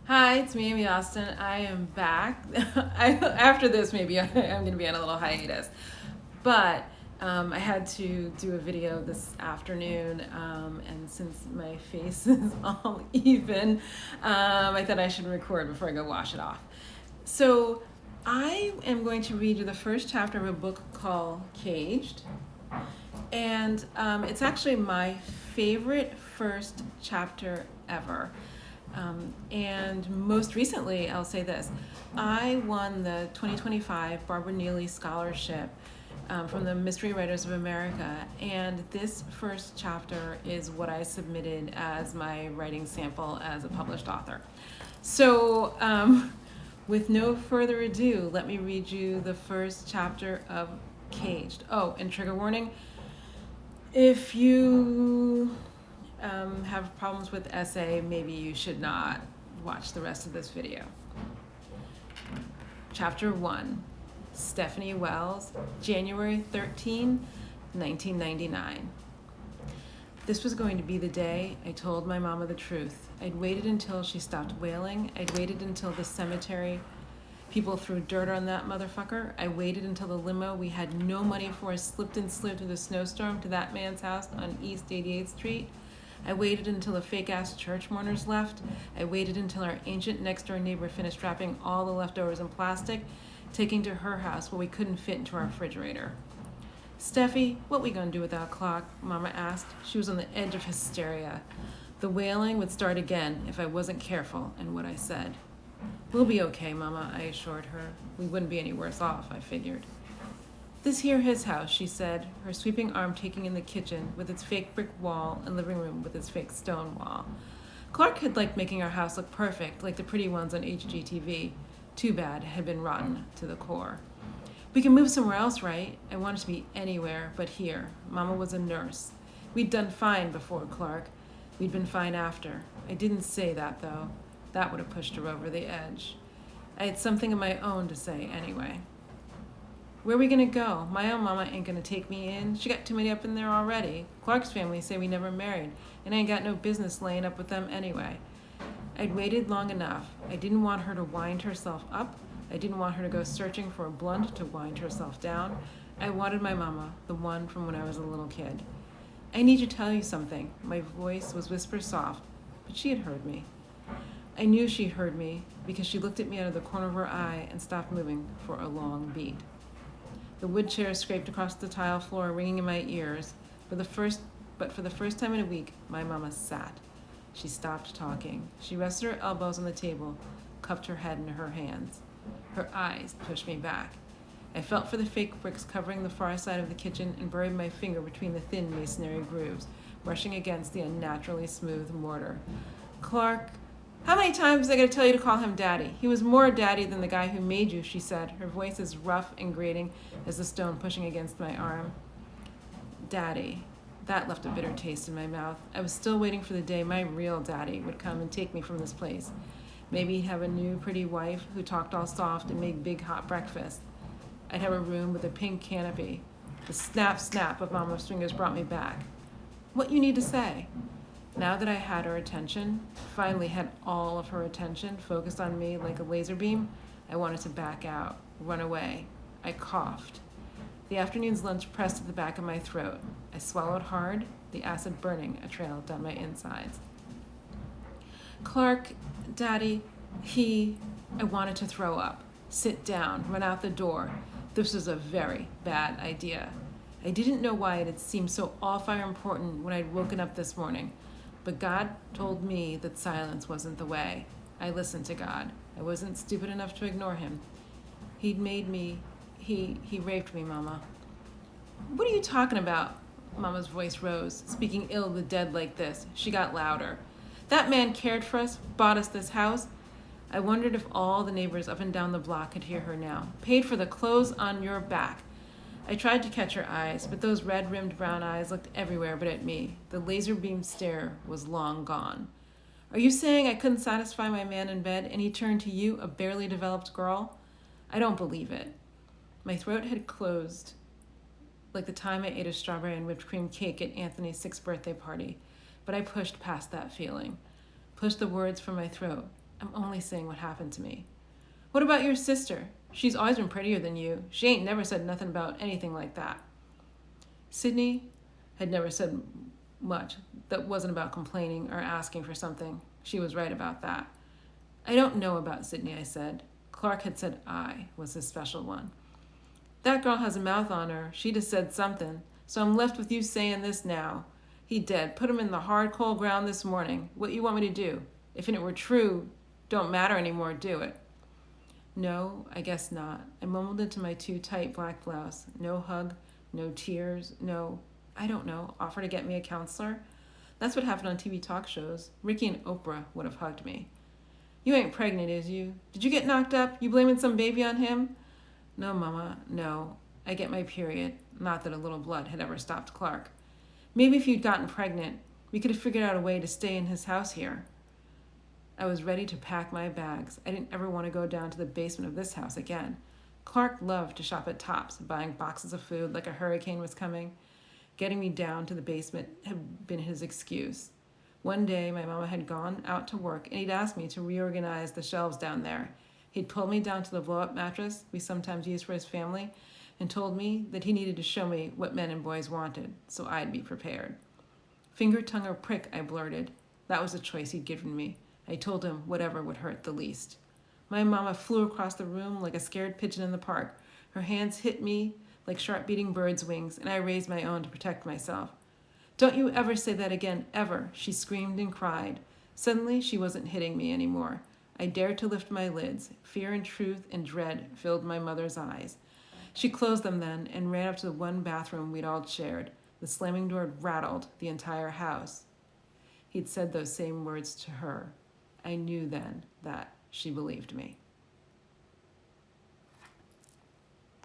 Hi, it's me, Aime Austin. I am back. After this, maybe I'm going to be on a little hiatus. But I had to do a video this afternoon, and since my face is all even, I thought I should record before I go wash it off. So I am going to read you the first chapter of a book called Caged. And it's actually my favorite first chapter ever. And most recently, I'll say this, I won the 2025 Barbara Neely Scholarship from the Mystery Writers of America, and this first chapter is what I submitted as my writing sample as a published author. So with no further ado, let me read you the first chapter of Caged. Oh, and trigger warning, if you have problems with essay, maybe you should not watch the rest of this video. Chapter 1, Stephanie Wells, January 13, 1999. This was going to be the day I told my mama the truth. I'd waited until she stopped wailing. I'd waited until the cemetery people threw dirt on that motherfucker. I waited until the limo we had no money for slipped and slid through the snowstorm to that man's house on East 88th Street. I waited until the fake-ass church mourners left. I waited until our ancient next-door neighbor finished wrapping all the leftovers in plastic, taking to her house what we couldn't fit into our refrigerator. Steffi, what we gonna do with that clock? Mama asked. She was on the edge of hysteria. The wailing would start again if I wasn't careful in what I said. We'll be okay, Mama, I assured her. We wouldn't be any worse off, I figured. This here his house, she said, her sweeping arm taking in the kitchen with its fake brick wall and living room with its fake stone wall. Clark had liked making our house look perfect, like the pretty ones on HGTV. Too bad it had been rotten to the core. We can move somewhere else, right? I wanted to be anywhere but here. Mama was a nurse. We'd done fine before Clark. We'd been fine after. I didn't say that, though. That would have pushed her over the edge. I had something of my own to say anyway. Where are we gonna go? My own mama ain't gonna take me in. She got too many up in there already. Clark's family say we never married, and I ain't got no business laying up with them anyway. I'd waited long enough. I didn't want her to wind herself up. I didn't want her to go searching for a blunt to wind herself down. I wanted my mama, the one from when I was a little kid. I need to tell you something. My voice was whisper soft, but she had heard me. I knew she'd heard me because she looked at me out of the corner of her eye and stopped moving for a long beat. The wood chair scraped across the tile floor, ringing in my ears. For the first time in a week, my mama sat. She stopped talking. She rested her elbows on the table, cupped her head in her hands. Her eyes pushed me back. I felt for the fake bricks covering the far side of the kitchen and buried my finger between the thin masonry grooves, brushing against the unnaturally smooth mortar. Clark, how many times I gotta tell you to call him Daddy? He was more Daddy than the guy who made you, she said, her voice as rough and grating as the stone pushing against my arm. Daddy. That left a bitter taste in my mouth. I was still waiting for the day my real daddy would come and take me from this place. Maybe he'd have a new pretty wife who talked all soft and made big hot breakfast. I'd have a room with a pink canopy. The snap of Mama's fingers brought me back. What you need to say? Now that I had her attention, finally had all of her attention focused on me like a laser beam, I wanted to back out, run away. I coughed. The afternoon's lunch pressed at the back of my throat. I swallowed hard, the acid burning a trail down my insides. Clark, Daddy, I wanted to throw up, sit down, run out the door. This was a very bad idea. I didn't know why it had seemed so all-fire important when I'd woken up this morning. But God told me that silence wasn't the way. I listened to God. I wasn't stupid enough to ignore him. He raped me, Mama. What are you talking about? Mama's voice rose, speaking ill of the dead like this. She got louder. That man cared for us, bought us this house. I wondered if all the neighbors up and down the block could hear her now. Paid for the clothes on your back. I tried to catch her eyes, but those red-rimmed brown eyes looked everywhere but at me. The laser-beam stare was long gone. Are you saying I couldn't satisfy my man in bed and he turned to you, a barely developed girl? I don't believe it. My throat had closed like the time I ate a strawberry and whipped cream cake at Anthony's 6th birthday party, but I pushed past that feeling, pushed the words from my throat. I'm only saying what happened to me. What about your sister? She's always been prettier than you. She ain't never said nothing about anything like that. Sydney had never said much that wasn't about complaining or asking for something. She was right about that. I don't know about Sydney, I said. Clark had said I was his special one. That girl has a mouth on her. She'd have said something. So I'm left with you saying this now. He dead. Put him in the hard, cold ground this morning. What you want me to do? If it were true, don't matter anymore, do it. No, I guess not. I mumbled into my too tight black blouse. No hug, no tears, no, I don't know, offer to get me a counselor. That's what happened on TV talk shows. Ricky and Oprah would have hugged me. You ain't pregnant, is you? Did you get knocked up? You blaming some baby on him? No, Mama, no. I get my period. Not that a little blood had ever stopped Clark. Maybe if you'd gotten pregnant, we could have figured out a way to stay in his house here. I was ready to pack my bags. I didn't ever want to go down to the basement of this house again. Clark loved to shop at Tops, buying boxes of food like a hurricane was coming. Getting me down to the basement had been his excuse. One day, my mama had gone out to work, and he'd asked me to reorganize the shelves down there. He'd pulled me down to the blow-up mattress we sometimes used for his family and told me that he needed to show me what men and boys wanted, so I'd be prepared. Finger, tongue, or prick, I blurted. That was the choice he'd given me. I told him whatever would hurt the least. My mama flew across the room like a scared pigeon in the park. Her hands hit me like sharp-beating birds' wings, and I raised my own to protect myself. Don't you ever say that again, ever, she screamed and cried. Suddenly, she wasn't hitting me anymore. I dared to lift my lids. Fear and truth and dread filled my mother's eyes. She closed them then and ran up to the one bathroom we'd all shared. The slamming door rattled the entire house. He'd said those same words to her. I knew then that she believed me.